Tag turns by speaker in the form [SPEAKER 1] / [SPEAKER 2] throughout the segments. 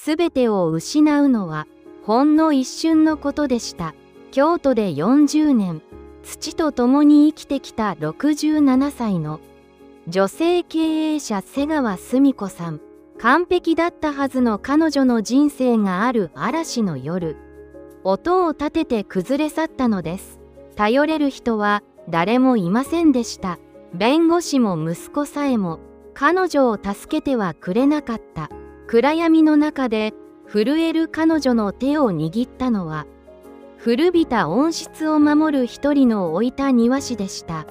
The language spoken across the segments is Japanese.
[SPEAKER 1] すべてを失うのはほんの一瞬のことでした。京都で40年、土と共に生きてきた67歳の女性経営者瀬川澄子さん。完璧だったはずの彼女の人生がある嵐の夜、音を立てて崩れ去ったのです。頼れる人は誰もいませんでした。弁護士も息子さえも彼女を助けてはくれなかった。暗闇の中で震える彼女の手を握ったのは、古びた温室を守る一人の置いた庭師でした。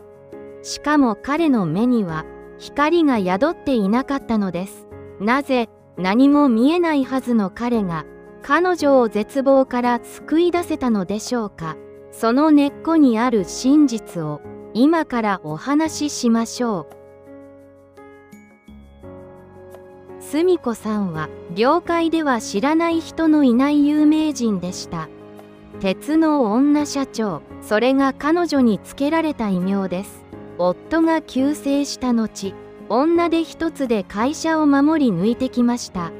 [SPEAKER 1] しかも彼の目には光が宿っていなかったのです。なぜ何も見えないはずの彼が彼女を絶望から救い出せたのでしょうか。その根っこにある真実を今からお話ししましょう。澄子さんは業界では知らない人のいない有名人でした。鉄の女社長、それが彼女につけられた異名です。夫が急逝した後、女手一つで会社を守り抜いてきました。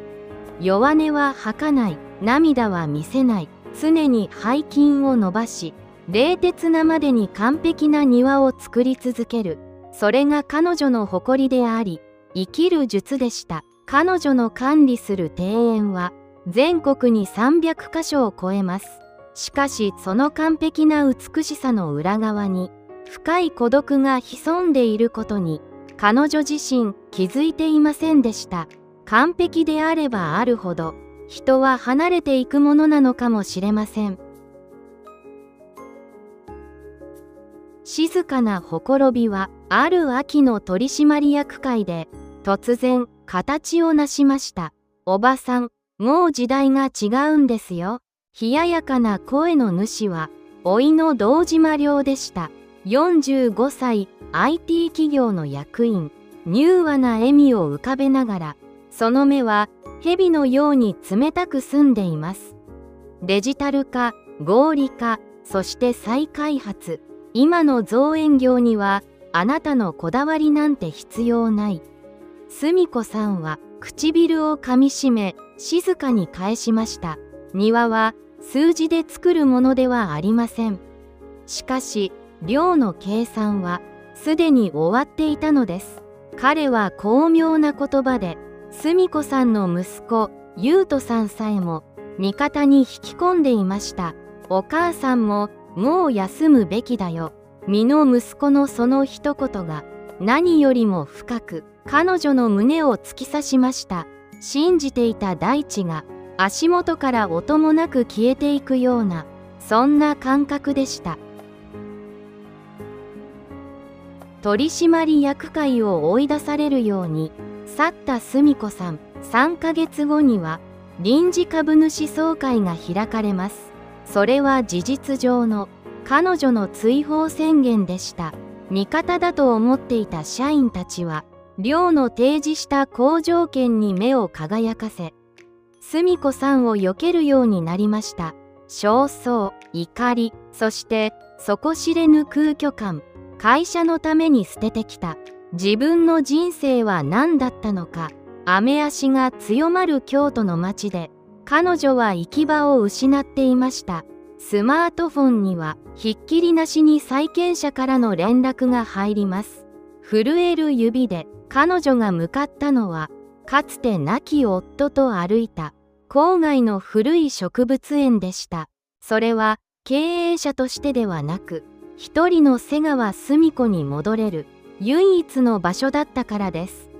[SPEAKER 1] 弱音は吐かない、涙は見せない、常に背筋を伸ばし、冷徹なまでに完璧な庭を作り続ける。それが彼女の誇りであり、生きる術でした。彼女の管理する庭園は全国に300カ所を超えます。しかしその完璧な美しさの裏側に深い孤独が潜んでいることに彼女自身気づいていませんでした。完璧であればあるほど人は離れていくものなのかもしれません。静かなほころびはある秋の取締役会で突然形を成しました。おばさん、もう時代が違うんですよ。冷ややかな声の主は甥いの堂島良でした。45歳、IT 企業の役員。柔和な笑みを浮かべながら、その目は蛇のように冷たく澄んでいます。デジタル化、合理化、そして再開発。今の造園業にはあなたのこだわりなんて必要ない。澄子さんは唇をかみしめ静かに返しました。庭は数字で作るものではありません。しかし量の計算はすでに終わっていたのです。彼は巧妙な言葉で澄子さんの息子優斗さんさえも味方に引き込んでいました。お母さんももう休むべきだよ。身の息子のその一言が何よりも深く彼女の胸を突き刺しました。信じていた大地が足元から音もなく消えていくような、そんな感覚でした。取締役会を追い出されるように去った澄子さん。3ヶ月後には臨時株主総会が開かれます。それは事実上の彼女の追放宣言でした。味方だと思っていた社員たちは寮の提示した好条件に目を輝かせ、澄子さんを避けるようになりました。焦燥、怒り、そして底知れぬ空虚感。会社のために捨ててきた自分の人生は何だったのか。雨足が強まる京都の街で彼女は行き場を失っていました。スマートフォンにはひっきりなしに債権者からの連絡が入ります。震える指で彼女が向かったのは、かつて亡き夫と歩いた郊外の古い植物園でした。それは経営者としてではなく、一人の瀬川澄子に戻れる唯一の場所だったからです。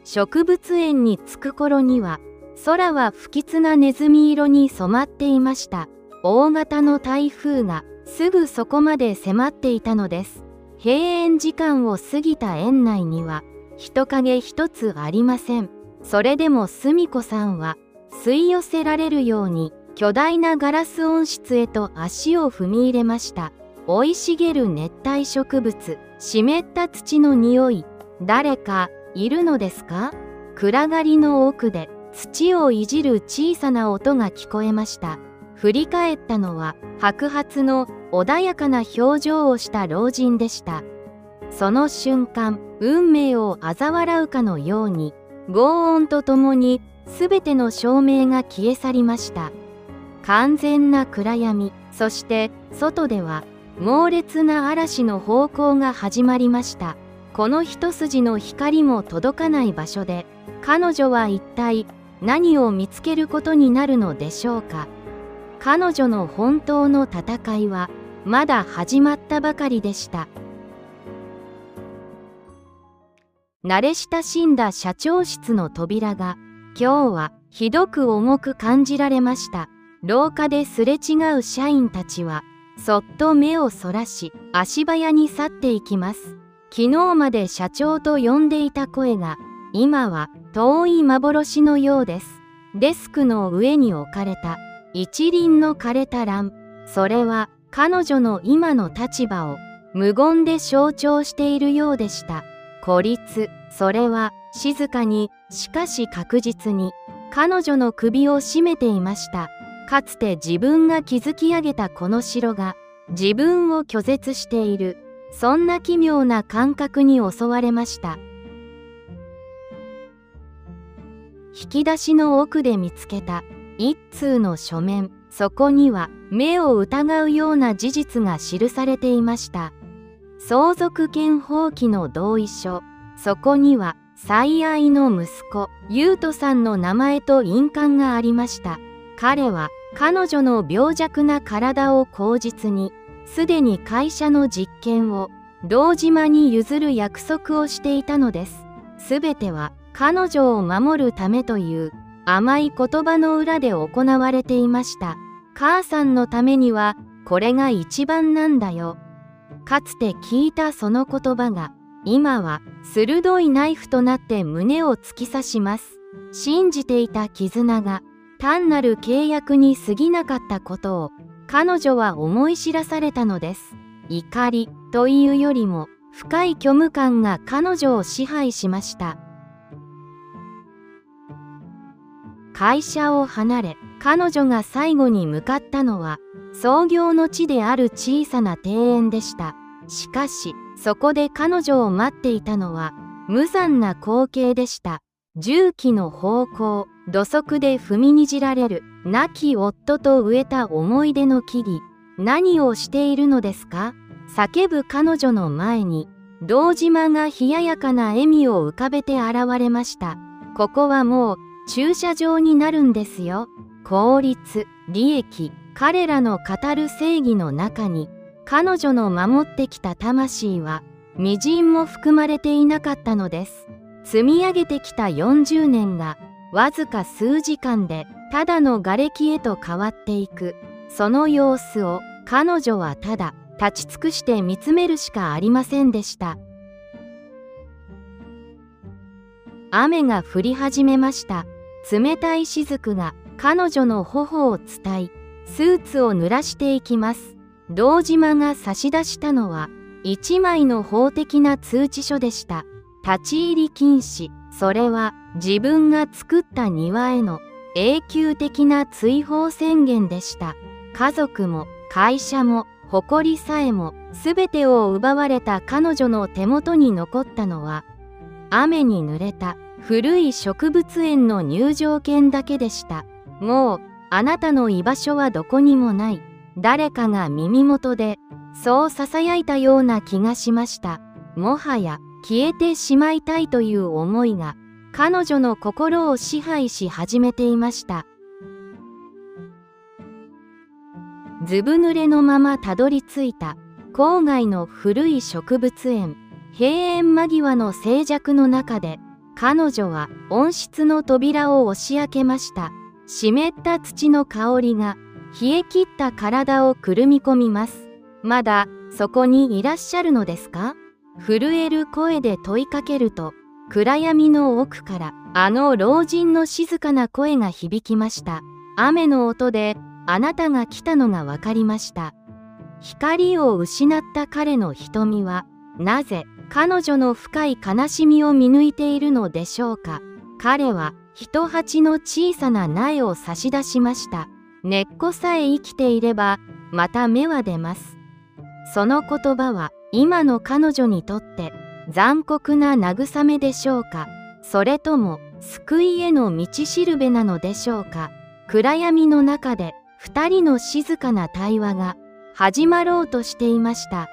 [SPEAKER 1] 植物園に着く頃には空は不吉なネズミ色に染まっていました。大型の台風がすぐそこまで迫っていたのです。閉園時間を過ぎた園内には人影一つありません。それでも澄子さんは吸い寄せられるように巨大なガラス温室へと足を踏み入れました。生い茂る熱帯植物、湿った土の匂い。誰かいるのですか？暗がりの奥で土をいじる小さな音が聞こえました。振り返ったのは白髪の穏やかな表情をした老人でした。その瞬間、運命を嘲笑うかのように轟音とともにすべての照明が消え去りました。完全な暗闇、そして外では猛烈な嵐の咆哮が始まりました。この一筋の光も届かない場所で、彼女は一体何を見つけることになるのでしょうか。彼女の本当の戦いはまだ始まったばかりでした。慣れ親しんだ社長室の扉が今日はひどく重く感じられました。廊下ですれ違う社員たちはそっと目をそらし足早に去っていきます。昨日まで社長と呼んでいた声が今は遠い幻のようです。デスクの上に置かれた一輪の枯れた蘭、それは彼女の今の立場を無言で象徴しているようでした。孤立、それは静かにしかし確実に彼女の首を絞めていました。かつて自分が築き上げたこの城が自分を拒絶している、そんな奇妙な感覚に襲われました。引き出しの奥で見つけた一通の書面、そこには目を疑うような事実が記されていました。相続権放棄の同意書、そこには最愛の息子優斗さんの名前と印鑑がありました。彼は彼女の病弱な体を口実にすでに会社の実権を堂島に譲る約束をしていたのです。すべては彼女を守るためという甘い言葉の裏で行われていました。母さんのためにはこれが一番なんだよ。かつて聞いたその言葉が今は鋭いナイフとなって胸を突き刺します。信じていた絆が単なる契約に過ぎなかったことを彼女は思い知らされたのです。怒りというよりも深い虚無感が彼女を支配しました。会社を離れ彼女が最後に向かったのは創業の地である小さな庭園でした。しかしそこで彼女を待っていたのは無残な光景でした。重機の方向、土足で踏みにじられる亡き夫と植えた思い出の木々。何をしているのですか？叫ぶ彼女の前に堂島が冷ややかな笑みを浮かべて現れました。ここはもう駐車場になるんですよ。効率、利益、彼らの語る正義の中に彼女の守ってきた魂はみじんも含まれていなかったのです。積み上げてきた40年がわずか数時間でただの瓦礫へと変わっていく、その様子を彼女はただ立ち尽くして見つめるしかありませんでした。雨が降り始めました。冷たい雫が彼女の頬を伝い、スーツを濡らしていきます。堂島が差し出したのは一枚の法的な通知書でした。立ち入り禁止、それは自分が作った庭への永久的な追放宣言でした。家族も会社も誇りさえも全てを奪われた彼女の手元に残ったのは雨に濡れた古い植物園の入場券だけでした。もうあなたの居場所はどこにもない。誰かが耳元でそう囁いたような気がしました。もはや消えてしまいたいという思いが彼女の心を支配し始めていました。ずぶ濡れのままたどり着いた郊外の古い植物園。閉園間際の静寂の中で彼女は温室の扉を押し開けました。湿った土の香りが冷え切った体をくるみ込みます。まだそこにいらっしゃるのですか？震える声で問いかけると、暗闇の奥からあの老人の静かな声が響きました。雨の音であなたが来たのが分かりました。光を失った彼の瞳はなぜ彼女の深い悲しみを見抜いているのでしょうか。彼は一鉢の小さな苗を差し出しました。根っこさえ生きていればまた芽は出ます。その言葉は今の彼女にとって残酷な慰めでしょうか。それとも救いへの道しるべなのでしょうか。暗闇の中で二人の静かな対話が始まろうとしていました。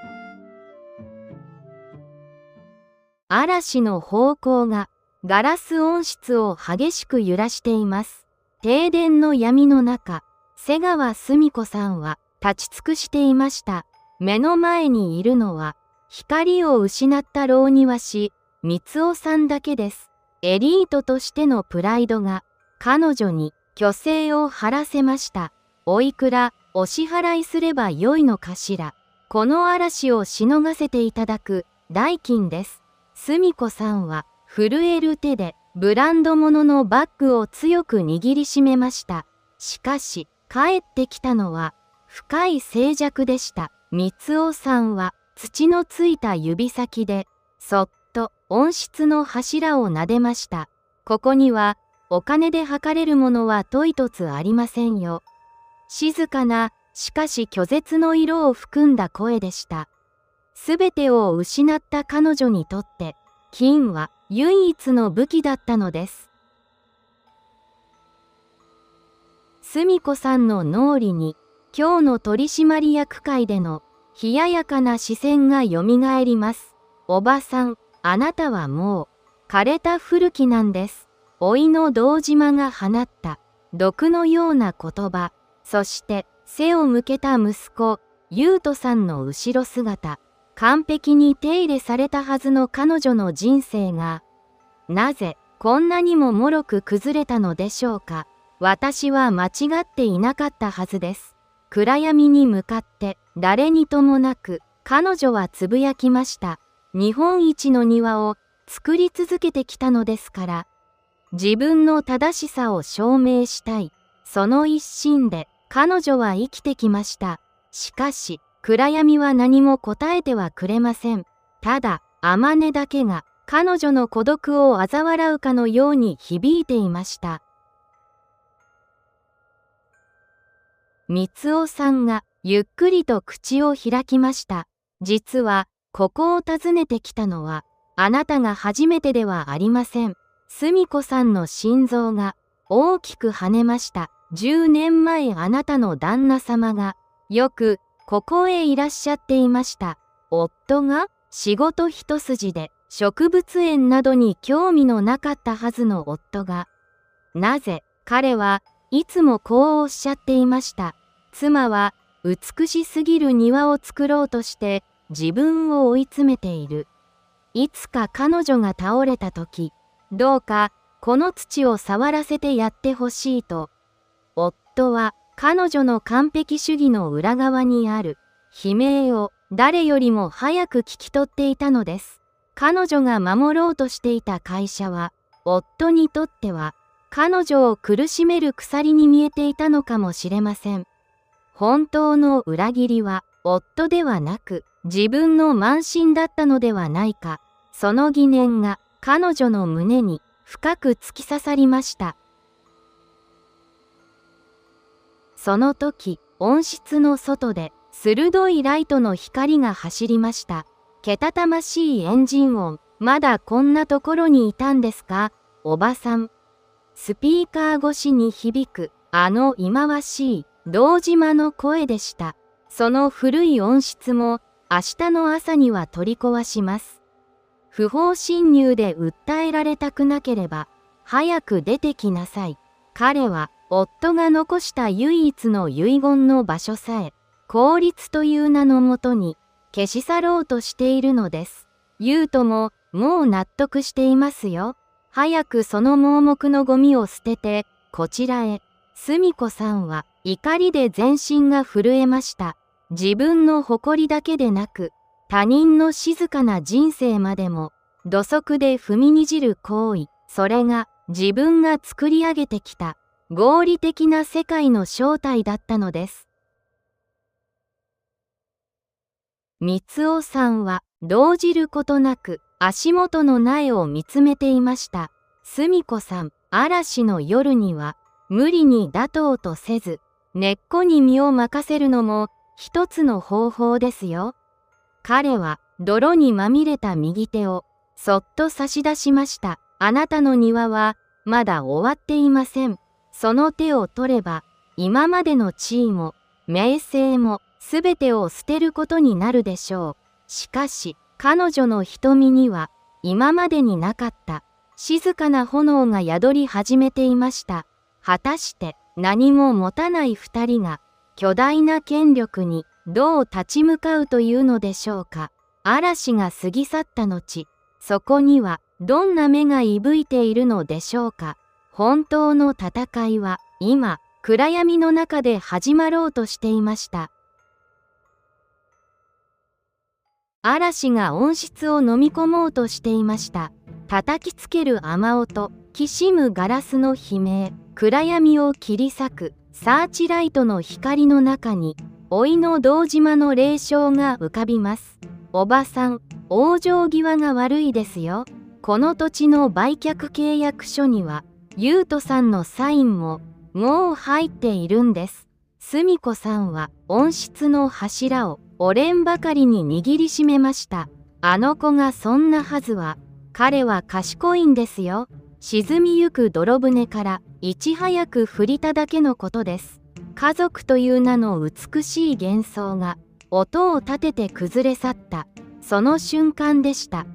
[SPEAKER 1] 嵐の方向がガラス温室を激しく揺らしています。停電の闇の中、瀬川澄子さんは立ち尽くしていました。目の前にいるのは光を失った老庭師光雄さんだけです。エリートとしてのプライドが彼女に虚勢を張らせました。おいくらお支払いすればよいのかしら。この嵐をしのがせていただく代金です。澄子さんは震える手でブランド物のバッグを強く握りしめました。しかし帰ってきたのは深い静寂でした。光雄さんは土のついた指先でそっと温室の柱を撫でました。ここにはお金で測れるものはといとつありませんよ。静かな、しかし拒絶の色を含んだ声でした。すべてを失った彼女にとって金は唯一の武器だったのです。澄子さんの脳裏に今日の取締役会での冷ややかな視線がよみがえります。おばさん、あなたはもう枯れた古木なんです。老いの堂島が放った毒のような言葉、そして背を向けた息子、優斗さんの後ろ姿、完璧に手入れされたはずの彼女の人生が、なぜこんなにも脆く崩れたのでしょうか。私は間違っていなかったはずです。暗闇に向かって誰にともなく彼女はつぶやきました。日本一の庭を作り続けてきたのですから、自分の正しさを証明したい。その一心で彼女は生きてきました。しかし、暗闇は何も答えてはくれません。ただ、雨音だけが彼女の孤独を嘲笑うかのように響いていました。光雄さんがゆっくりと口を開きました。実は、ここを訪ねてきたのは、あなたが初めてではありません。澄子さんの心臓が大きく跳ねました。10年前あなたの旦那様がよくここへいらっしゃっていました。夫が仕事一筋で植物園などに興味のなかったはずの夫が、なぜ彼はいつもこうおっしゃっていました。妻は美しすぎる庭を作ろうとして自分を追い詰めている。いつか彼女が倒れた時、どうかこの土を触らせてやってほしいと、夫は彼女の完璧主義の裏側にある悲鳴を誰よりも早く聞き取っていたのです。彼女が守ろうとしていた会社は、夫にとっては彼女を苦しめる鎖に見えていたのかもしれません。本当の裏切りは夫ではなく自分の慢心だったのではないか。その疑念が彼女の胸に深く突き刺さりました。その時、温室の外で鋭いライトの光が走りました。けたたましいエンジン音、まだこんなところにいたんですか、おばさん。スピーカー越しに響く、あの忌まわしい堂島の声でした。その古い温室も明日の朝には取り壊します。不法侵入で訴えられたくなければ、早く出てきなさい。彼は、夫が残した唯一の遺言の場所さえ、公立という名のもとに消し去ろうとしているのです。優斗も、もう納得していますよ。早くその盲目のゴミを捨てて、こちらへ。澄子さんは、怒りで全身が震えました。自分の誇りだけでなく、他人の静かな人生までも土足で踏みにじる行為、それが自分が作り上げてきた合理的な世界の正体だったのです。光雄さんは動じることなく足元の苗を見つめていました。澄子さん、嵐の夜には無理に打とうとせず、根っこに身を任せるのも一つの方法ですよ。彼は泥にまみれた右手をそっと差し出しました。あなたの庭はまだ終わっていません。その手を取れば、今までの地位も、名声も、すべてを捨てることになるでしょう。しかし、彼女の瞳には、今までになかった、静かな炎が宿り始めていました。果たして、何も持たない二人が、巨大な権力に、どう立ち向かうというのでしょうか。嵐が過ぎ去った後、そこには、どんな目がいぶいているのでしょうか。本当の戦いは、今、暗闇の中で始まろうとしていました。嵐が温室を飲み込もうとしていました。叩きつける雨音、きしむガラスの悲鳴、暗闇を切り裂くサーチライトの光の中に、老いの堂島の霊障が浮かびます。おばさん、往生際が悪いですよ。この土地の売却契約書には、優斗さんのサインも、もう入っているんです。澄子さんは温室の柱をおれんばかりに握りしめました。あの子がそんなはずは、彼は賢いんですよ。沈みゆく泥船からいち早く降りただけのことです。家族という名の美しい幻想が音を立てて崩れ去った、その瞬間でした。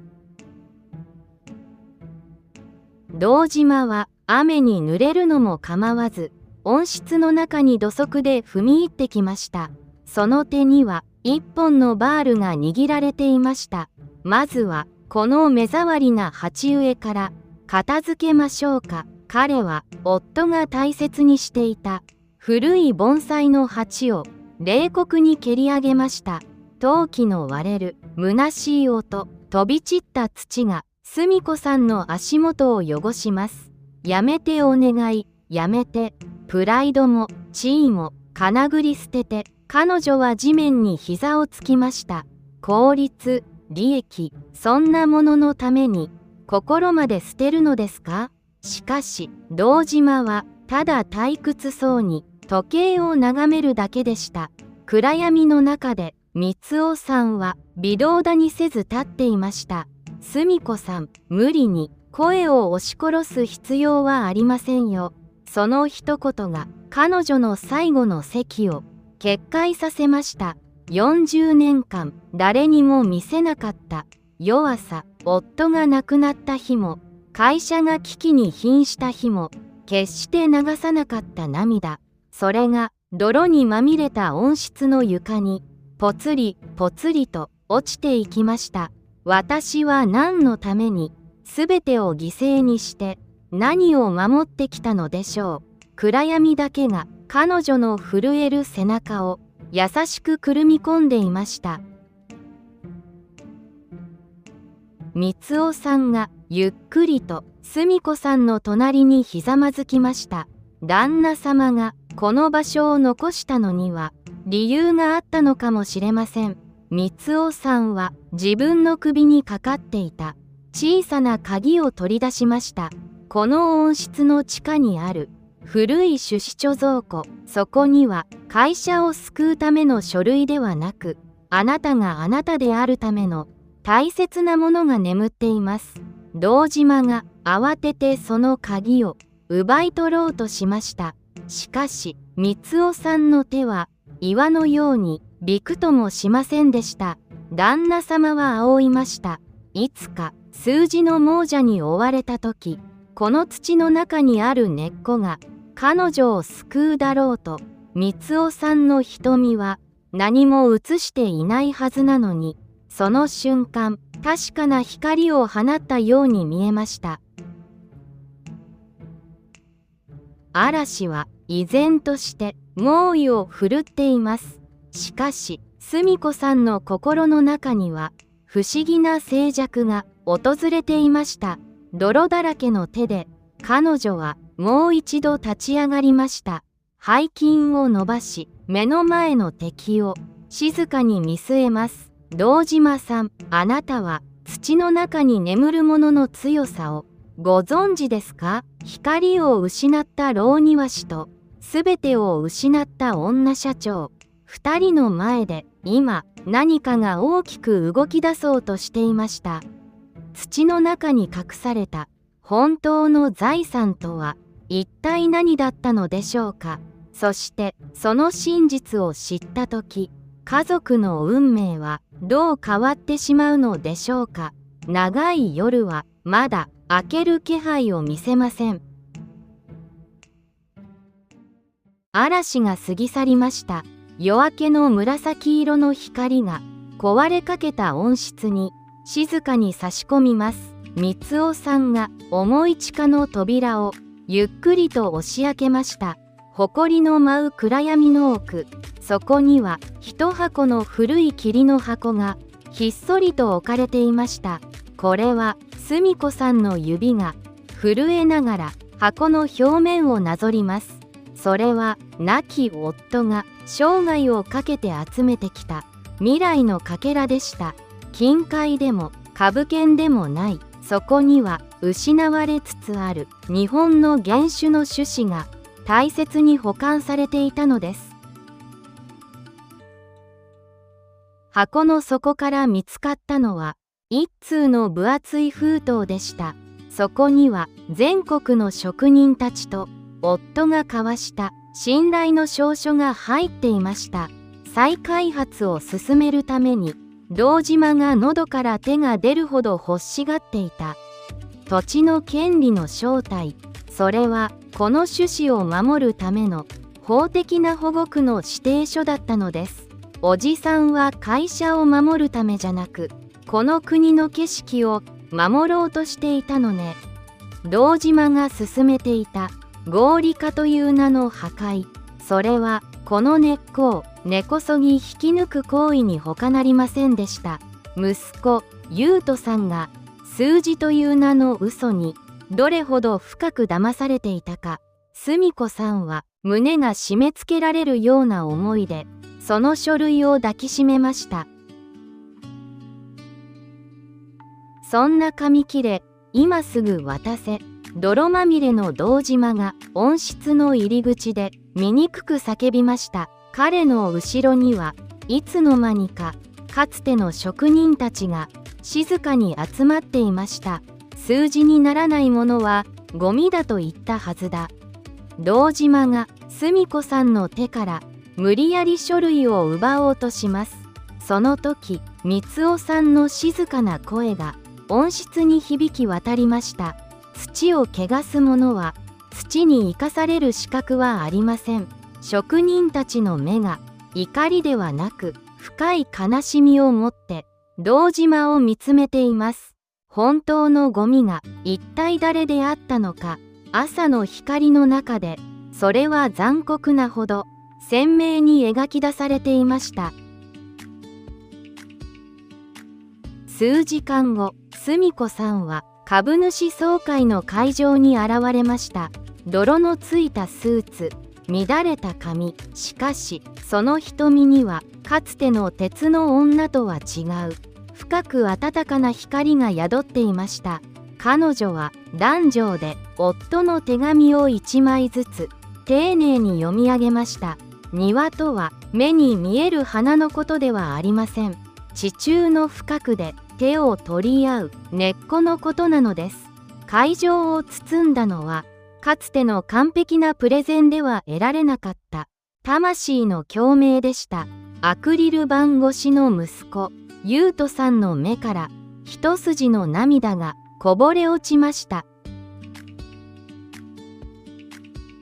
[SPEAKER 1] 堂島は雨に濡れるのも構わず、温室の中に土足で踏み入ってきました。その手には一本のバールが握られていました。まずはこの目障りな鉢植えから片付けましょうか。彼は夫が大切にしていた古い盆栽の鉢を冷酷に蹴り上げました。陶器の割れる虚しい音、飛び散った土が澄子さんの足元を汚します。やめてお願い、やめて。プライドも地位もかなぐり捨てて、彼女は地面に膝をつきました。効率、利益、そんなもののために心まで捨てるのですか。しかし堂島はただ退屈そうに時計を眺めるだけでした。暗闇の中で光雄さんは微動だにせず立っていました。澄子さん、無理に声を押し殺す必要はありませんよ。その一言が彼女の最後の席を決壊させました。40年間誰にも見せなかった弱さ、夫が亡くなった日も、会社が危機に瀕した日も、決して流さなかった涙、それが泥にまみれた温室の床にぽつりぽつりと落ちていきました。私は何のために全てを犠牲にして何を守ってきたのでしょう。暗闇だけが彼女の震える背中を優しくくるみ込んでいました。光雄さんがゆっくりと澄子さんの隣にひざまずきました。旦那様がこの場所を残したのには理由があったのかもしれません。光雄さんは自分の首にかかっていた小さな鍵を取り出しました。この温室の地下にある古い種子貯蔵庫、そこには会社を救うための書類ではなく、あなたがあなたであるための大切なものが眠っています。堂島が慌ててその鍵を奪い取ろうとしました。しかし光雄さんの手は岩のようにびくともしませんでした。旦那様は仰いました。いつか数字の亡者に追われた時、この土の中にある根っこが彼女を救うだろうと。光雄さんの瞳は何も映していないはずなのに、その瞬間確かな光を放ったように見えました。嵐は依然として猛威を振るっています。しかし澄子さんの心の中には不思議な静寂が訪れていました。泥だらけの手で彼女はもう一度立ち上がりました。背筋を伸ばし、目の前の敵を静かに見据えます。堂島さん、あなたは土の中に眠るものの強さをご存知ですか。光を失った老庭師と全てを失った女社長、二人の前で今何かが大きく動き出そうとしていました。土の中に隠された本当の財産とは一体何だったのでしょうか。そしてその真実を知った時、家族の運命はどう変わってしまうのでしょうか。長い夜はまだ明ける気配を見せません。嵐が過ぎ去りました。夜明けの紫色の光が壊れかけた温室に静かに差し込みます。光雄さんが重い地下の扉をゆっくりと押し開けました。埃の舞う暗闇の奥、そこには一箱の古い桐の箱がひっそりと置かれていました。これは澄子さんの指が震えながら箱の表面をなぞります。それは亡き夫が生涯をかけて集めてきた未来のかけらでした。金塊でも株券でもない、そこには失われつつある日本の原種の種子が大切に保管されていたのです。箱の底から見つかったのは一通の分厚い封筒でした。そこには全国の職人たちと夫が交わした信頼の証書が入っていました。再開発を進めるために堂島が喉から手が出るほど欲しがっていた土地の権利の正体、それはこの種子を守るための法的な保護区の指定書だったのです。おじさんは会社を守るためじゃなく、この国の景色を守ろうとしていたのね。堂島が進めていた合理化という名の破壊、それはこの根っこを根こそぎ引き抜く行為に他なりませんでした。息子優斗さんが数字という名の嘘にどれほど深く騙されていたか、澄子さんは胸が締め付けられるような思いでその書類を抱きしめました。そんな紙切れ、今すぐ渡せ。泥まみれの堂島が温室の入り口で醜く叫びました。彼の後ろにはいつの間にかかつての職人たちが静かに集まっていました。数字にならないものはゴミだと言ったはずだ。堂島が澄子さんの手から無理やり書類を奪おうとします。その時、光雄さんの静かな声が温室に響き渡りました。土を汚す者は土に生かされる資格はありません。職人たちの目が怒りではなく深い悲しみを持って堂島を見つめています。本当のゴミが一体誰であったのか、朝の光の中でそれは残酷なほど鮮明に描き出されていました。数時間後、澄子さんは株主総会の会場に現れました。泥のついたスーツ、乱れた髪、しかしその瞳にはかつての鉄の女とは違う深く温かな光が宿っていました。彼女は壇上で夫の手紙を一枚ずつ丁寧に読み上げました。庭とは目に見える花のことではありません。地中の深くで手を取り合う根っこのことなのです。会場を包んだのはかつての完璧なプレゼンでは得られなかった魂の共鳴でした。アクリル板越しの息子優斗さんの目から一筋の涙がこぼれ落ちました。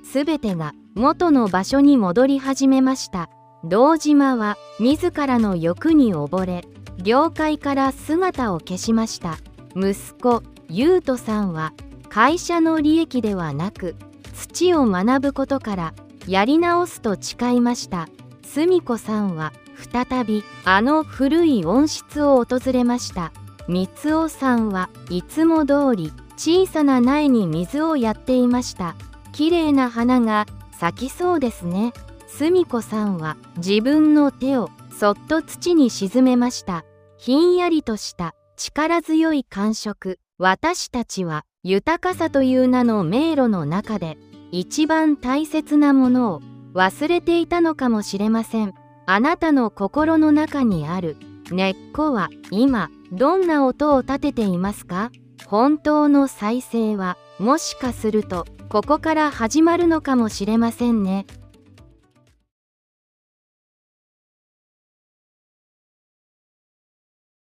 [SPEAKER 1] すべてが元の場所に戻り始めました。堂島は自らの欲に溺れ業界から姿を消しました。息子優斗さんは会社の利益ではなく土を学ぶことからやり直すと誓いました。澄子さんは再びあの古い温室を訪れました。光雄さんはいつも通り小さな苗に水をやっていました。きれいな花が咲きそうですね。澄子さんは自分の手をそっと土に沈めました。ひんやりとした力強い感触。私たちは豊かさという名の迷路の中で一番大切なものを忘れていたのかもしれません。あなたの心の中にある根っこは今どんな音を立てていますか？本当の再生はもしかするとここから始まるのかもしれませんね。